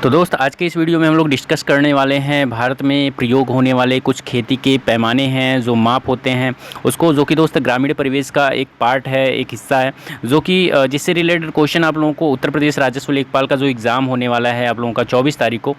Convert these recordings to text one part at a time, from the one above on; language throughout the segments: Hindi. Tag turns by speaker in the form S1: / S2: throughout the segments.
S1: तो दोस्त आज के इस वीडियो में हम लोग डिस्कस करने वाले हैं भारत में प्रयोग होने वाले कुछ खेती के पैमाने हैं जो माप होते हैं उसको, जो कि दोस्त ग्रामीण परिवेश का एक पार्ट है, एक हिस्सा है, जो कि जिससे रिलेटेड क्वेश्चन आप लोगों को उत्तर प्रदेश राजस्व लेखपाल का जो एग्ज़ाम होने वाला है आप लोगों का 24 तारीख को,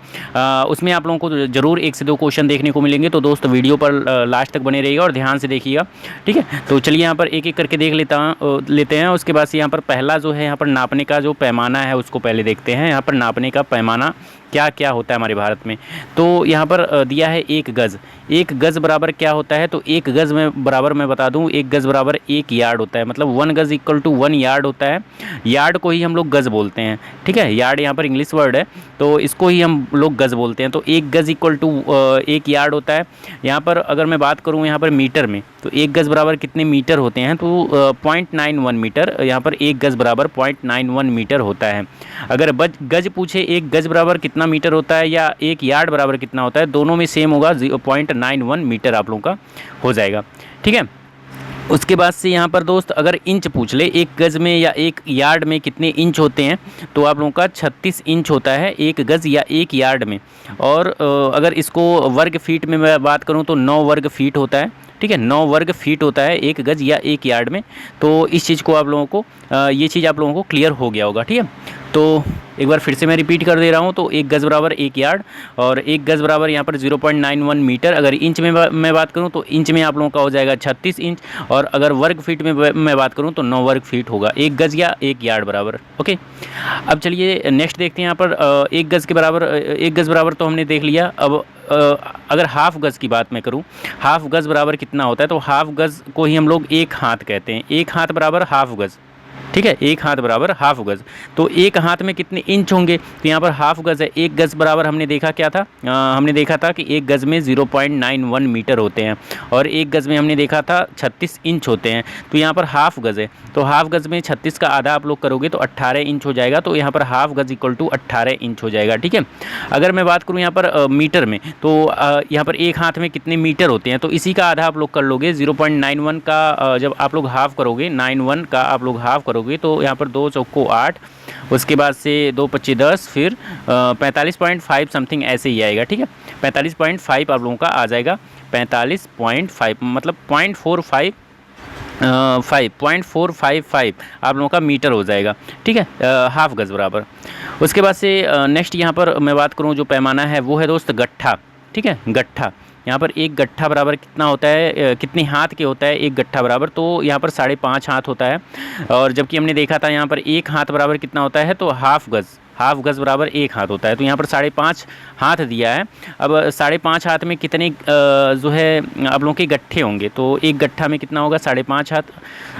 S1: उसमें आप लोगों को ज़रूर 1 से 2 क्वेश्चन देखने को मिलेंगे। तो दोस्त वीडियो पर लास्ट तक बने रहिएगा और ध्यान से देखिएगा, ठीक है। तो चलिए यहाँ पर एक एक करके देख लेते हैं। उसके बाद से यहाँ पर पहला जो है यहाँ पर नापने का जो पैमाना है उसको पहले देखते हैं। यहाँ पर नापने का पैमाना क्या क्या होता है हमारे भारत में। तो यहाँ पर दिया है 1 गज़। 1 गज़ बराबर क्या होता है, तो 1 गज़ में बराबर मैं बता दूँ 1 गज़ बराबर 1 यार्ड होता है, मतलब 1 गज़ इक्वल टू 1 यार्ड होता है। यार्ड को ही हम लोग गज़ बोलते हैं, ठीक है। यार्ड यहाँ पर इंग्लिश वर्ड है तो इसको ही हम लोग गज़ बोलते हैं। तो 1 गज़ इक्वल टू 1 यार्ड होता है। यहाँ पर अगर मैं बात करूँ यहाँ पर मीटर में, तो 1 गज़ बराबर कितने मीटर होते हैं, तो 0.91 मीटर। यहाँ पर 1 गज़ बराबर 0.91 मीटर होता है। अगर गज़ पूछे 1 गज़ बराबर कितना मीटर होता है या 1 यार्ड बराबर कितना होता है, दोनों में सेम होगा, 0.91 मीटर आप लोगों का हो जाएगा, ठीक है। उसके बाद से यहाँ पर दोस्त अगर इंच पूछ ले 1 गज़ में या 1 यार्ड में कितने इंच होते हैं, तो आप लोगों का 36 इंच होता है 1 गज़ या 1 यार्ड में। और अगर इसको वर्ग फीट में मैं बात करूँ तो 9 वर्ग फीट होता है, ठीक है। 9 वर्ग फीट होता है 1 गज़ या 1 यार्ड में। तो इस चीज़ को आप लोगों को ये चीज़ आप लोगों को क्लियर हो गया होगा, ठीक है। तो एक बार फिर से मैं रिपीट कर दे रहा हूँ। तो 1 गज़ बराबर 1 यार्ड और 1 गज़ बराबर यहाँ पर 0.91 मीटर। अगर इंच में मैं बात करूँ तो इंच में आप लोगों का हो जाएगा 36 इंच, और अगर वर्ग फीट में मैं बात करूँ तो 9 वर्ग फीट होगा 1 गज़ या 1 यार्ड बराबर, ओके। अब चलिए नेक्स्ट देखते हैं। यहाँ पर 1 गज़ के बराबर 1 गज़ बराबर तो हमने देख लिया। अब अगर हाफ गज़ की बात मैं करूँ, हाफ गज़ बराबर कितना होता है, तो हाफ गज़ को ही हम लोग 1 हाथ कहते हैं। 1 हाथ बराबर हाफ गज़, ठीक है। 1 हाथ बराबर हाफ गज़। तो 1 हाथ में कितने इंच होंगे, तो यहाँ पर हाफ गज़ है। 1 गज़ बराबर हमने देखा क्या था, हमने देखा था कि 1 गज़ में 0.91 मीटर होते हैं और 1 गज़ में हमने देखा था 36 इंच होते हैं। तो यहाँ पर हाफ गज़ है, तो हाफ गज़ में 36 का आधा आप लोग करोगे तो 18 इंच हो जाएगा। तो यहाँ पर हाफ गज़ इक्वल टू 18 इंच हो जाएगा, ठीक है। अगर मैं बात करूँ यहाँ पर मीटर में, तो यहाँ पर 1 हाथ में कितने मीटर होते हैं, तो इसी का आधा आप लोग कर लोगे। 0.91 का जब आप लोग हाफ करोगे, 91 का आप लोग हाफ करोगे तो यहाँ पर 2 चौको 8, उसके बाद से 2 पच्ची 10, फिर 45.5 समथिंग ऐसे ही आएगा, ठीक है। 45.5 आप लोगों का आ जाएगा। 45.5 मतलब 0.455 आप लोगों का मीटर हो जाएगा, ठीक है, हाफ गज़ बराबर। उसके बाद से नेक्स्ट यहाँ पर मैं बात करूँ जो पैमाना है वो है दोस्त गट्ठा, ठीक है। गट्ठा, यहाँ पर 1 गट्ठा बराबर कितना होता है, कितने हाथ के होता है 1 गट्ठा बराबर, तो यहाँ पर 5.5 हाथ होता है। और जबकि हमने देखा था यहाँ पर 1 हाथ बराबर कितना होता है, तो हाफ गज़ बराबर 1 हाथ होता है। तो यहाँ पर 5.5 हाथ दिया है। अब 5.5 हाथ में कितने जो है आप लोगों के गट्ठे होंगे, तो 1 गट्ठा में कितना होगा 5.5 हाथ।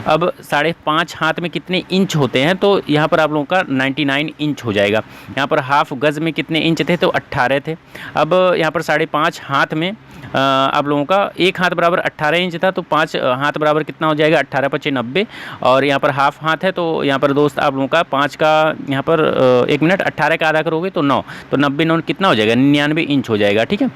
S1: अब 5.5 हाथ में कितने इंच होते हैं, तो यहाँ पर आप लोगों का 99 इंच हो जाएगा। यहाँ पर हाफ गज़ में कितने इंच थे, तो 18 थे। अब यहाँ पर 5.5 हाथ में आप लोगों का 1 हाथ बराबर 18 इंच था, तो 5 हाथ बराबर कितना हो जाएगा 18 पचे 90, और यहाँ पर हाफ हाथ है। तो यहाँ पर दोस्त आप लोगों का 5 का यहाँ पर 1 मिनट 18 का आधा करोगे तो 9, तो 90 9 कितना हो जाएगा 99 इंच हो जाएगा, ठीक है।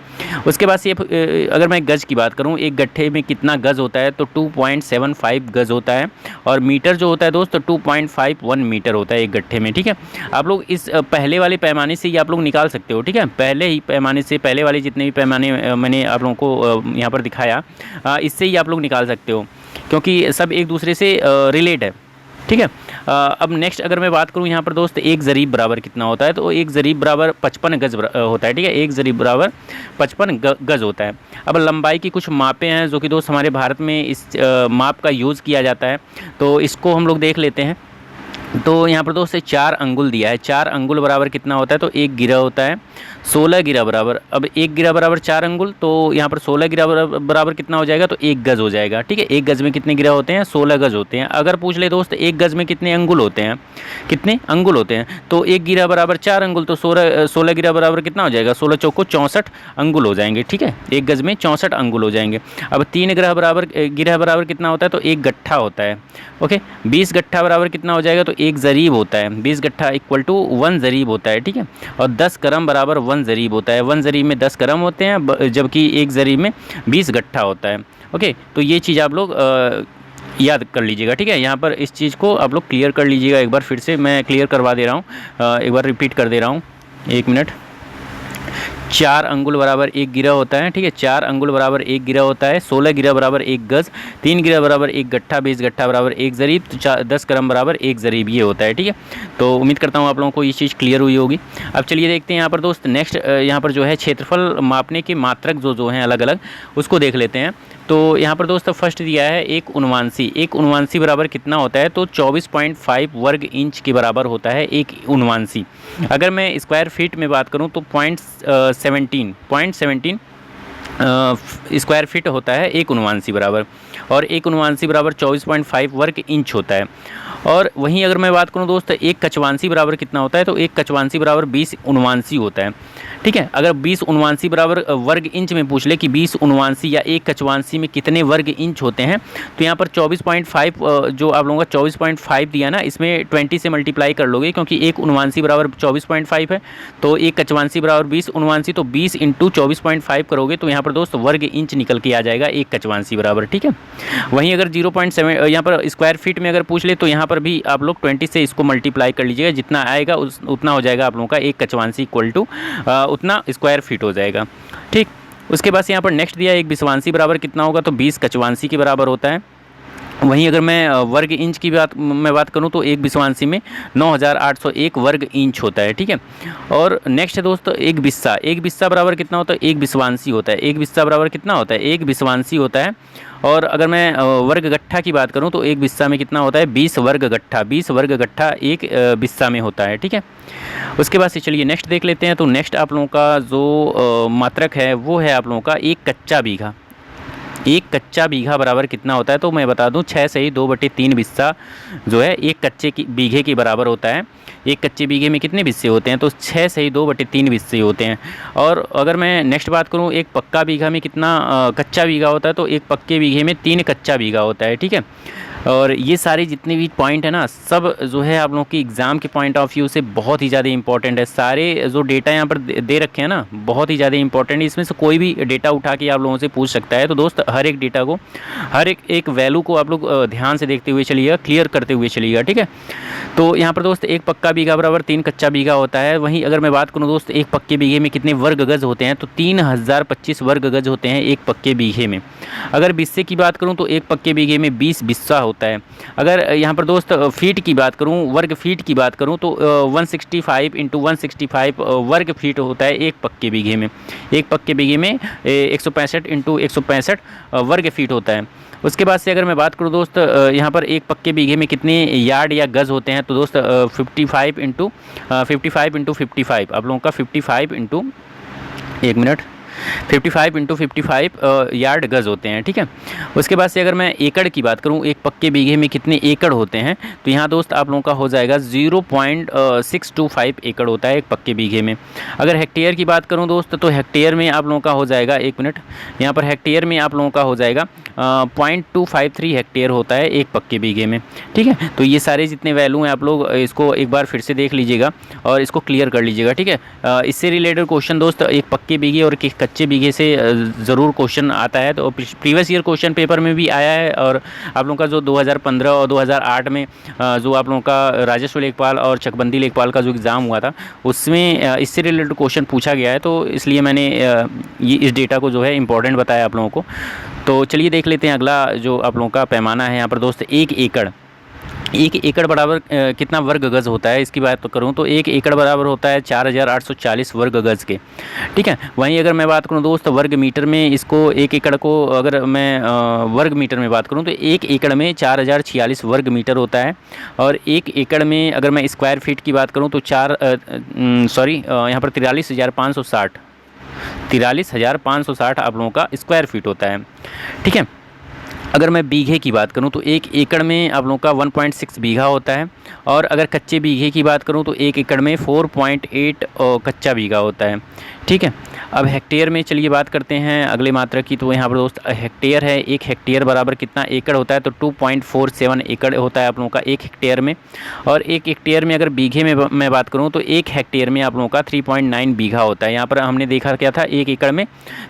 S1: उसके बाद से अगर मैं गज़ की बात करूँ, 1 गट्ठे में कितना गज़ होता है, तो 2.75 गज़ होता है। और मीटर जो होता है दोस्त 2.51 मीटर होता है 1 गट्ठे में, ठीक है। आप लोग इस पहले वाले पैमाने से ही आप लोग निकाल सकते हो, ठीक है। पहले ही पैमाने से, पहले वाले जितने भी पैमाने मैंने आप लोगों को यहाँ पर दिखाया, इससे ही आप लोग निकाल सकते हो, क्योंकि सब एक दूसरे से रिलेट है, ठीक है। अब नेक्स्ट अगर मैं बात करूँ यहाँ पर दोस्त 1 ज़रीब बराबर कितना होता है, तो 1 ज़रीब बराबर 55 गज़ होता है, ठीक है। 1 ज़रीब बराबर 55 गज़ होता है। अब लंबाई की कुछ मापें हैं जो कि दोस्त हमारे भारत में इस माप का यूज़ किया जाता है, तो इसको हम लोग देख लेते हैं। तो यहाँ पर दोस्त 4 अंगुल दिया है। 4 अंगुल बराबर कितना होता है, तो 1 गिरा होता है। 16 गिरा बराबर, अब 1 गिरा बराबर 4 अंगुल, तो यहाँ पर 16 गिरा बराबर कितना हो जाएगा, तो 1 गज़ हो जाएगा, ठीक है। 1 गज़ में कितने गिरा होते हैं, 16 गज़ होते हैं। अगर पूछ ले दोस्त 1 गज़ में कितने अंगुल होते हैं, कितने अंगुल होते हैं, तो 1 गिरा बराबर 4 अंगुल, तो 16 गिरा बराबर कितना हो जाएगा, 16 चौको 64 अंगुल हो जाएंगे, ठीक है। 1 गज़ में 64 अंगुल हो जाएंगे। अब 3 गिरा बराबर कितना होता है, तो 1 गट्ठा होता है, ओके। 20 गट्ठा बराबर कितना हो जाएगा, तो 1 ज़रीब होता है। 20 गट्ठा इक्वल टू 1 ज़रीब होता है, ठीक है। और 10 करम बराबर 1 ज़रीब होता है। 1 ज़रीब में 10 करम होते हैं, जबकि 1 ज़रीब में 20 गट्ठा होता है, ओके। तो ये चीज़ आप लोग याद कर लीजिएगा, ठीक है। यहाँ पर इस चीज़ को आप लोग क्लियर कर लीजिएगा। एक बार फिर से मैं क्लियर करवा दे रहा हूँ, एक बार रिपीट कर दे रहा हूँ। एक मिनट, 4 अंगुल बराबर 1 गिरा होता है, ठीक है। 4 अंगुल बराबर 1 गिरा होता है, 16 गिरा बराबर 1 गज, 3 गिरा बराबर 1 गट्ठा, 20 गट्ठा बराबर 1 जरीब, तो 10 ग्राम बराबर 1 जरीब ये होता है, ठीक है। तो उम्मीद करता हूँ आप लोगों को ये चीज़ क्लियर हुई होगी। अब चलिए देखते हैं यहाँ पर दोस्त नेक्स्ट, यहाँ पर जो है क्षेत्रफल मापने के मात्रक जो हैं अलग अलग, उसको देख लेते हैं। तो यहाँ पर दोस्तों फर्स्ट दिया है एक उनवांसी। एक उनवांसी बराबर कितना होता है, तो 24.5 वर्ग इंच के बराबर होता है एक उनवांसी। अगर मैं स्क्वायर फीट में बात करूँ तो 0.17 स्क्वायर फीट होता है एक उनवांसी बराबर, और एक उनवांसी बराबर 24.5 वर्ग इंच होता है। और वहीं अगर मैं बात करूं दोस्त एक कचवांसी बराबर कितना होता है, तो एक कचवांसी बराबर 20 उनवांसी होता है, ठीक है। अगर 20 उनवांसी बराबर वर्ग इंच में पूछ ले कि 20 उनवांसी या एक कचवांसी में कितने वर्ग इंच होते हैं, तो यहाँ पर 24.5 जो आप लोगों का 24.5 दिया ना, इसमें 20 से मल्टीप्लाई कर लोगे, क्योंकि एक उनवांसी बराबर 24.5 है, तो एक कचवांसी बराबर 20 उनवांसी, तो 20 इंटू 24.5 करोगे तो यहाँ पर दोस्त वर्ग इंच निकल के आ जाएगा एक कचवांसी बराबर, ठीक है। वहीं अगर 0.7 यहाँ पर स्क्वायर फीट में अगर पूछ ले तो यहाँ पर भी आप लोग 20 से इसको मल्टीप्लाई कर लीजिएगा, जितना आएगा उतना हो जाएगा आप लोगों का एक कचवांसी इक्वल टू उतना स्क्वायर फीट हो जाएगा, ठीक। उसके बाद यहाँ पर नेक्स्ट दिया एक बिसवांसी बराबर कितना होगा, तो 20 कचवांसी के बराबर होता है। वहीं अगर मैं वर्ग इंच की बात करूं तो एक बिसवांसी में 9801 वर्ग इंच होता है, ठीक है। और नेक्स्ट है दोस्तों एक बिस्सा। एक बिस्सा बराबर कितना होता है, एक बिसवांसी होता है। एक बिस्सा बराबर कितना होता है, एक बिसवांसी होता है। और अगर मैं वर्ग गट्ठा की बात करूं तो एक बिस्सा में कितना होता है, 20 वर्ग गट्ठा। 20 वर्ग गट्ठा एक बिस्सा में होता है, ठीक है। उसके बाद से चलिए नेक्स्ट देख लेते हैं। तो नेक्स्ट आप लोगों का जो मात्रक है वो है आप लोगों का एक कच्चा बीघा। एक कच्चा बीघा बराबर कितना होता है, तो मैं बता दूं 6 से ही 2/3 बिस्सा जो है एक कच्चे की बीघे के बराबर होता है। एक कच्चे बीघे में कितने बिस्से होते हैं, तो 6 से ही 2/3 बिस्से होते हैं। और अगर मैं नेक्स्ट बात करूं एक पक्का बीघा में कितना कच्चा बीघा होता है, तो एक पक्के बीघे में 3 कच्चा बीघा होता है, ठीक है। और ये सारे जितने भी पॉइंट है ना, सब जो है आप लोगों की एग्ज़ाम के पॉइंट ऑफ व्यू से बहुत ही ज़्यादा इंपॉर्टेंट है। सारे जो डेटा यहाँ पर दे रखे हैं ना, बहुत ही ज़्यादा इंपॉर्टेंट है। इसमें से कोई भी डेटा उठा के आप लोगों से पूछ सकता है। तो दोस्त हर एक डेटा को, हर एक वैल्यू को आप लोग ध्यान से देखते हुए चलिएगा, क्लियर करते हुए चलिएगा, ठीक है। तो यहाँ पर दोस्त एक पक्का बीघा बराबर 3 कच्चा बीघा होता है। वहीं अगर मैं बात करूँ दोस्त एक पक्के बीघे में कितने वर्ग गज होते हैं, तो 3025 वर्ग गज होते हैं एक पक्के बीघे में। अगर बिस्से की बात करूँ तो एक पक्के बीघे में 20 बिस्सा होता है। अगर यहाँ पर दोस्त फीट की बात करूँ, वर्ग फीट की बात करूँ, तो 165 इंटू 165 वर्ग फीट होता है एक पक्के बीघे में। एक पक्के बीघे में 165 इंटू 165 वर्ग फीट होता है। उसके बाद से अगर मैं बात करूँ दोस्त यहाँ पर एक पक्के बीघे में कितने यार्ड या गज होते हैं, तो दोस्त 55 इंटू 55 आप लोगों का 55 इंटू 1 मिनट 55 इंटू 55 यार्ड गज होते हैं, ठीक है। उसके बाद से अगर मैं एकड़ की बात करूं, एक पक्के बीघे में कितने एकड़ होते हैं, तो यहाँ दोस्त आप लोगों का हो जाएगा 0.625 एकड़ होता है एक पक्के बीघे में। अगर हेक्टेयर की बात करूं दोस्त, तो हेक्टेयर में आप लोगों का हो जाएगा 1 मिनट, यहाँ पर हेक्टेयर में आप लोगों का हो जाएगा 0.253 हेक्टेयर होता है एक पक्के बीघे में, ठीक है। तो ये सारे जितने वैल्यू हैं आप लोग इसको एक बार फिर से देख लीजिएगा और इसको क्लियर कर लीजिएगा, ठीक है। इससे रिलेटेड क्वेश्चन दोस्त एक पक्के बीघे और कच्चे बीघे से ज़रूर क्वेश्चन आता है। तो प्रीवियस ईयर क्वेश्चन पेपर में भी आया है, और आप लोगों का जो 2015 और 2008 में जो आप लोगों का राजस्व लेखपाल और चकबंदी लेखपाल का जो एग्ज़ाम हुआ था, उसमें इससे रिलेटेड क्वेश्चन पूछा गया है। तो इसलिए मैंने ये इस डेटा को जो है इम्पोर्टेंट बताया आप लोगों को। तो चलिए देख लेते हैं अगला जो आप लोगों का पैमाना है यहाँ पर दोस्त एक एकड़ बराबर कितना वर्ग गज होता है, इसकी बात तो करूँ तो एक एकड़ बराबर होता है 4840 वर्ग गज के, ठीक है। वहीं अगर मैं बात करूँ दोस्त वर्ग मीटर में, इसको एक एकड़ को अगर मैं वर्ग मीटर में बात करूँ तो एक एकड़ में 4046 वर्ग मीटर होता है। और एक एकड़ में अगर मैं स्क्वायर फीट की बात करूँ तो यहाँ पर 43,560 आप लोगों का स्क्वायर फीट होता है, ठीक है। अगर मैं बीघे की बात करूं तो एक एकड़ में आप लोगों का 1.6 बीघा होता है। और अगर कच्चे बीघे की बात करूं तो एक एकड़ में 4.8 कच्चा बीघा होता है, ठीक है। अब हेक्टेयर में चलिए बात करते हैं अगले मात्रा की। तो यहाँ पर दोस्त हेक्टेयर है, एक हेक्टेयर बराबर कितना एकड़ होता है, तो 2.47 एकड़ होता है आप लोगों का एक हेक्टेयर में। और एक हेक्टेयर में अगर बीघे में मैं बात करूँ तो एक हेक्टेयर में आप लोगों का 3.9 बीघा होता है। यहाँ पर हमने देखा क्या था, एक एकड़ में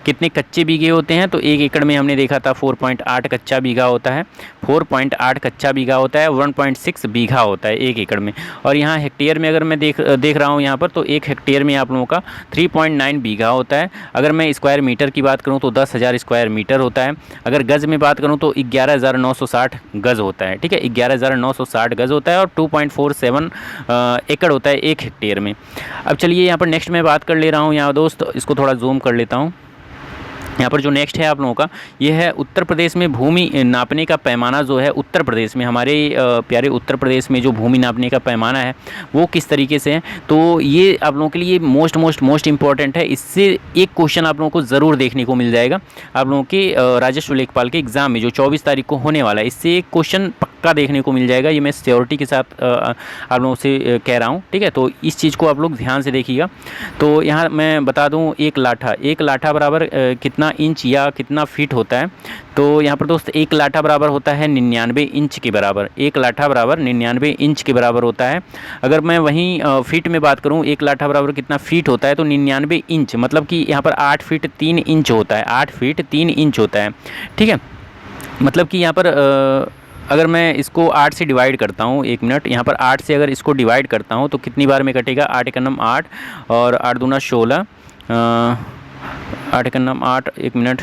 S1: कितने कच्चे बीघे होते हैं, तो एक एकड़ में हमने देखा था 4.8 कच्चा कच्चा बीघा होता है, 4.8 कच्चा बीघा होता है, 1.6 बीघा होता है 1 एकड़ में। और यहाँ हेक्टेयर में अगर मैं देख रहा हूँ यहाँ पर, तो 1 हेक्टेयर में आप लोगों का 3.9 बीघा होता है। अगर मैं स्क्वायर मीटर की बात करूँ तो 10,000 स्क्वायर मीटर होता है। अगर गज़ में बात करूँ तो 11,960 गज़ होता है, ठीक है, 11,960 गज़ होता है और 2.47 एकड़ होता है 1 हेक्टेयर में। अब चलिए यहाँ पर नेक्स्ट मैं बात कर ले रहा हूँ यहाँ दोस्त, इसको थोड़ा जूम कर लेता हूँ। यहाँ पर जो नेक्स्ट है आप लोगों का, ये है उत्तर प्रदेश में भूमि नापने का पैमाना जो है, उत्तर प्रदेश में, हमारे प्यारे उत्तर प्रदेश में जो भूमि नापने का पैमाना है वो किस तरीके से है। तो ये आप लोगों के लिए मोस्ट इम्पॉर्टेंट है। इससे एक क्वेश्चन आप लोगों को ज़रूर देखने को मिल जाएगा आप लोगों के राजस्व लेखपाल के एग्ज़ाम में, जो 24 तारीख को होने वाला है। इससे एक क्वेश्चन पक्का देखने को मिल जाएगा, ये मैं श्योरिटी के साथ आप लोगों से कह रहा हूँ, ठीक है। तो इस चीज़ को आप लोग ध्यान से देखिएगा। तो यहाँ मैं बता दूँ, एक लाठा बराबर कितना इंच या कितना फीट होता है। तो यहाँ पर दोस्त 1 लाठा बराबर होता है 99 इंच के बराबर, 1 लाठा बराबर 99 इंच के बराबर होता है। अगर मैं वहीं फीट में बात करूँ, 1 लाठा बराबर कितना फीट होता है, तो 99 इंच मतलब कि यहाँ पर 8 फीट 3 इंच होता है, 8 फीट 3 इंच होता है, ठीक है। मतलब कि यहाँ पर अगर मैं इसको 8 से डिवाइड करता हूँ, 1 मिनट, यहाँ पर 8 से अगर इसको डिवाइड करता हूँ तो कितनी बार में कटेगा, 8 एकम 8 और 8 दूना 16, 8 एकम 8, 1 मिनट,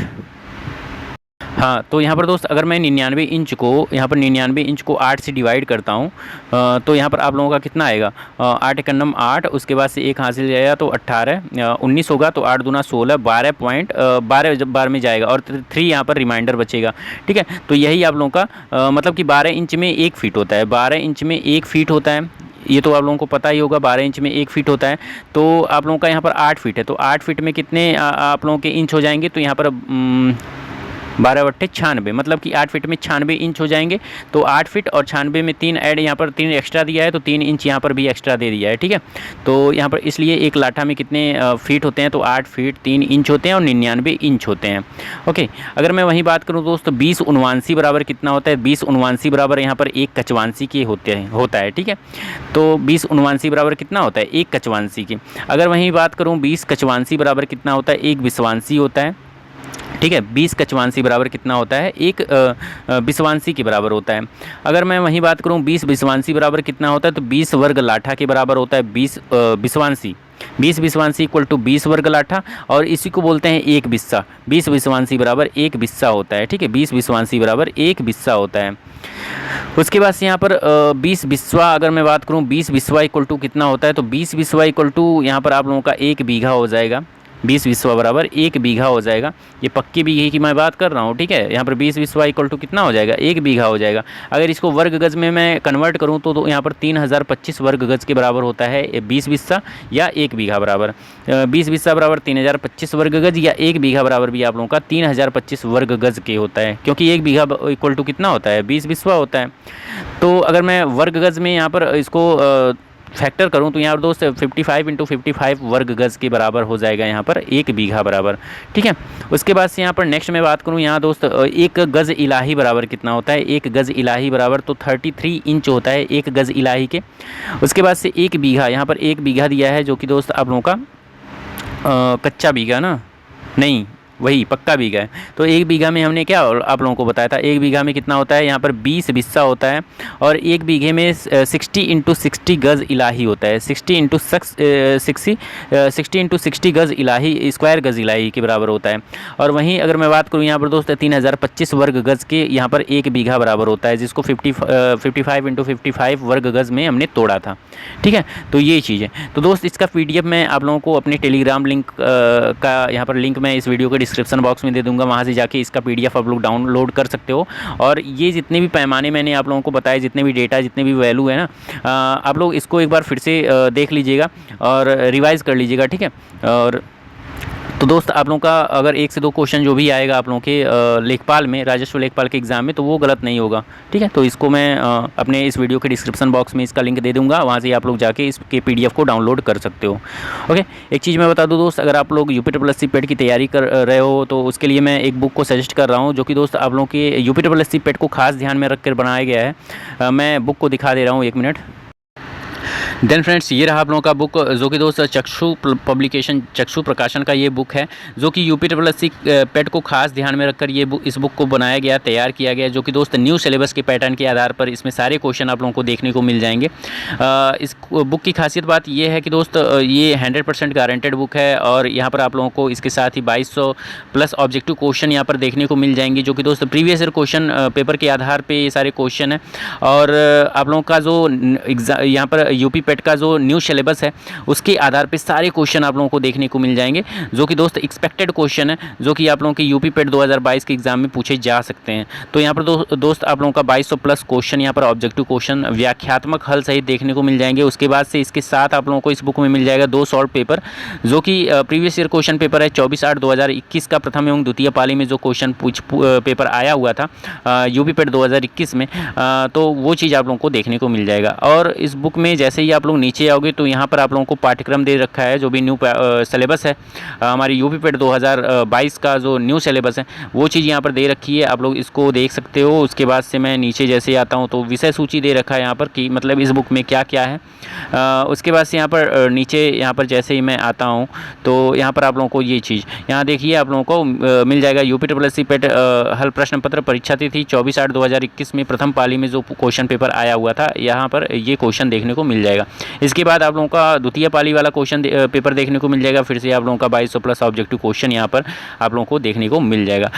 S1: हाँ। तो यहाँ पर दोस्त अगर मैं 99 इंच को, यहाँ पर 99 इंच को 8 से डिवाइड करता हूँ तो यहाँ पर आप लोगों का कितना आएगा, 8 एकम 8, उसके बाद से 1 हासिल जाएगा तो 18, 19 होगा, तो 8 दूना 16, 12 जब बार में जाएगा और 3 यहाँ पर रिमाइंडर बचेगा, ठीक है। तो यही आप लोगों का मतलब कि 12 इंच में 1 फीट होता है, 12 इंच में 1 फीट होता है, ये तो आप लोगों को पता ही होगा, 12 इंच में 1 फीट होता है। तो आप लोगों का यहाँ पर 8 फीट है, तो 8 फीट में कितने आप लोगों के इंच हो जाएंगे, तो यहाँ पर 12 बट्टे 96, मतलब कि 8 फीट में 96 इंच हो जाएंगे। तो 8 फीट और 96 में 3 ऐड, यहाँ पर 3 एक्स्ट्रा दिया है, तो 3 इंच यहाँ पर भी एक्स्ट्रा दे दिया है, ठीक है। तो यहाँ पर इसलिए 1 लाठा में कितने फीट होते हैं, तो 8 फीट 3 इंच होते हैं और 99 इंच होते हैं, ओके। अगर मैं वहीं बात करूँ दोस्तों, 20 उनवांसी बराबर कितना होता है, 20 उनवांसी बराबर यहाँ पर 1 कचवांसी के होता है, ठीक है। तो 20 उनवांसी बराबर कितना होता है, 1 कचवांसी के। अगर वहीं बात करूँ 20 कचवांसी बराबर कितना होता है, 1 विसवांसी होता है, ठीक है। 20 कचवांसी बराबर कितना होता है, 1 बिसवांसी के बराबर होता है। अगर मैं वहीं बात करूं 20 बिसवांसी बराबर कितना होता है, तो 20 वर्ग लाठा के बराबर होता है 20 बिसवांसी। 20 बिसवांसी इक्वल टू 20 वर्ग लाठा, और इसी को बोलते हैं 1 बिस्सा। 20 बिसवांसी बराबर 1 बिस्सा होता है, ठीक है। 20 बिसवांसी बराबर 1 बिस्सा होता है। उसके बाद से यहाँ पर 20 बिस्वा, अगर मैं बात करूँ 20 बिस्वा इक्वल टू कितना होता है, तो 20 बिस्वा इक्वल टू यहाँ पर आप लोगों का 1 बीघा हो जाएगा। 20 बिस्वा बराबर 1 बीघा हो जाएगा। ये पक्की बीघे की मैं बात कर रहा हूँ, ठीक है। यहाँ पर 20 बिस्वा इक्वल टू कितना हो जाएगा, 1 बीघा हो जाएगा। अगर इसको वर्ग गज में मैं कन्वर्ट करूँ तो यहाँ पर 3025 वर्ग गज के बराबर होता है 20 बिस्सा या 1 बीघा बराबर। 20 बिस्सा बराबर 3025 वर्ग गज, या 1 बीघा बराबर भी आप लोगों का 3025 वर्ग गज के होता है, क्योंकि 1 बीघा इक्वल टू कितना होता है, 20 बिस्वा होता है। तो अगर मैं वर्ग गज में यहाँ पर इसको फैक्टर करूं तो यहाँ दोस्त 55 × 55 वर्ग गज के बराबर हो जाएगा यहाँ पर 1 बीघा बराबर, ठीक है। उसके बाद से यहाँ पर नेक्स्ट मैं बात करूं, यहाँ दोस्त 1 गज इलाही बराबर कितना होता है, 1 गज इलाही बराबर तो 33 इंच होता है 1 गज इलाही के। उसके बाद से 1 बीघा, यहाँ पर 1 बीघा दिया है, जो कि दोस्त आप लोगों का कच्चा बीघा ना, नहीं वही पक्का बीघा है। तो 1 बीघा में हमने क्या आप लोगों को बताया था, 1 बीघा में कितना होता है, यहाँ पर 20 बिस्सा होता है, और 1 बीघे में 60 × 60 गज इलाही होता है। 60 × 60 गज इलाही, स्क्वायर गज इलाही के बराबर होता है। और वहीं अगर मैं बात करूँ यहाँ पर दोस्त 3025 वर्ग गज के यहाँ पर 1 बीघा बराबर होता है, जिसको 55 × 55 वर्ग गज में हमने तोड़ा था, ठीक है। तो ये चीज़ है। तो दोस्त इसका PDF मैं आप लोगों को अपने टेलीग्राम लिंक का यहाँ पर लिंक मैं इस वीडियो के डिस्क्रिप्शन बॉक्स में दे दूंगा, वहाँ से जाके इसका PDF आप लोग डाउनलोड कर सकते हो। और ये जितने भी पैमाने मैंने आप लोगों को बताए, जितने भी डेटा, जितने भी वैल्यू है ना, आप लोग इसको एक बार फिर से देख लीजिएगा और रिवाइज़ कर लीजिएगा, ठीक है। और तो दोस्त आप लोगों का अगर 1 से 2 क्वेश्चन जो भी आएगा आप लोगों के लेखपाल में, राजस्व लेखपाल के एग्ज़ाम में, तो वो गलत नहीं होगा, ठीक है। तो इसको मैं अपने इस वीडियो के डिस्क्रिप्शन बॉक्स में इसका लिंक दे दूंगा, वहाँ से आप लोग जाके इसके PDF को डाउनलोड कर सकते हो, ओके। एक चीज़ मैं बता दूं दोस्त, अगर आप लोग UP PET की तैयारी कर रहे हो तो उसके लिए मैं एक बुक को सजेस्ट कर रहा हूँ, जो कि दोस्त आप लोगों के UP PET को खास ध्यान में रख कर बनाया गया है। मैं बुक को दिखा दे रहा हूँ, 1 मिनट। देन फ्रेंड्स ये रहा आप लोगों का बुक, जो कि दोस्त चक्षु प्रकाशन का ये बुक है, जो कि UPSSC पेट को खास ध्यान में रखकर ये इस बुक को बनाया गया, तैयार किया गया, जो कि दोस्त न्यू सिलेबस के पैटर्न के आधार पर इसमें सारे क्वेश्चन आप लोगों को देखने को मिल जाएंगे। इस बुक की खासियत बात ये है कि दोस्त ये 100% गारंटेड बुक है, और यहाँ पर आप लोगों को इसके साथ ही 2200 प्लस ऑब्जेक्टिव क्वेश्चन यहाँ पर देखने को मिल जाएंगे, जो कि दोस्त प्रीवियस ईयर क्वेश्चन पेपर के आधार पर ये सारे क्वेश्चन हैं। और आप लोगों का जो यहाँ पर यूपी पेट का जो न्यू सिलेबस है उसके आधार पे सारे क्वेश्चन आप लोगों को देखने को मिल जाएंगे, जो कि दोस्त एक्सपेक्टेड क्वेश्चन है, जो कि आप लोगों के यूपी पेट 2022 के एग्जाम में पूछे जा सकते हैं। तो यहाँ पर दोस्त आप लोगों का 2200 प्लस क्वेश्चन यहाँ पर ऑब्जेक्टिव क्वेश्चन व्याख्यात्मक हल सहित देखने को मिल जाएंगे। उसके बाद से इसके साथ आप लोगों को इस बुक में मिल जाएगा 2 शॉर्ट पेपर, जो कि प्रीवियस ईयर क्वेश्चन पेपर है 24/8/2021 का प्रथम एवं द्वितीय पाली में जो क्वेश्चन पेपर आया हुआ था यूपी पेट 2021 में, तो वो चीज़ आप लोगों को देखने को मिल जाएगा। और इस बुक में जैसे ही आप लोग नीचे आओगे तो यहाँ पर आप लोगों को पाठ्यक्रम दे रखा है, जो भी न्यू सिलेबस है हमारी यूपी पेट 2022 का जो न्यू सिलेबस है वो चीज़ यहाँ पर दे रखी है, आप लोग इसको देख सकते हो। उसके बाद से मैं नीचे जैसे आता हूँ तो विषय सूची दे रखा है यहाँ पर कि मतलब इस बुक में क्या क्या है। उसके बाद से यहाँ पर नीचे यहाँ पर जैसे ही मैं आता हूँ तो यहाँ पर आप लोगों को ये चीज़ यहाँ देखिए आप लोगों को मिल जाएगा UPSSC पेट हल प्रश्न पत्र परीक्षा तिथि 24/8/2021 में प्रथम पाली में जो क्वेश्चन पेपर आया हुआ था, यहाँ पर ये क्वेश्चन देखने को मिल जाएगा। इसके बाद आप लोगों का द्वितीय पाली वाला क्वेश्चन पेपर देखने को मिल जाएगा, फिर से आप लोगों का 2200 प्लस ऑब्जेक्टिव क्वेश्चन यहाँ पर आप लोगों को देखने को मिल जाएगा।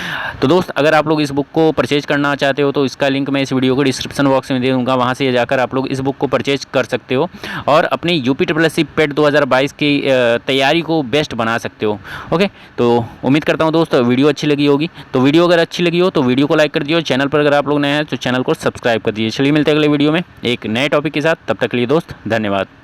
S1: तो दोस्त अगर आप लोग इस बुक को परचेज करना चाहते हो तो इसका लिंक मैं इस वीडियो को डिस्क्रिप्शन बॉक्स में दे दूँगा, वहाँ से जाकर आप लोग इस बुक को परचेज कर सकते हो और अपनी UPSSC पेट 2022 की तैयारी को बेस्ट बना सकते हो। ओके, तो उम्मीद करता हूँ दोस्त वीडियो अच्छी लगी होगी। तो वीडियो अगर अच्छी लगी हो तो वीडियो को लाइक कर दियो, चैनल पर अगर आप लोग नए हैं तो चैनल को सब्सक्राइब कर दीजिए। चलिए मिलते हैं अगले वीडियो में एक नए टॉपिक के साथ, तब तक के लिए दोस्त धन्यवाद।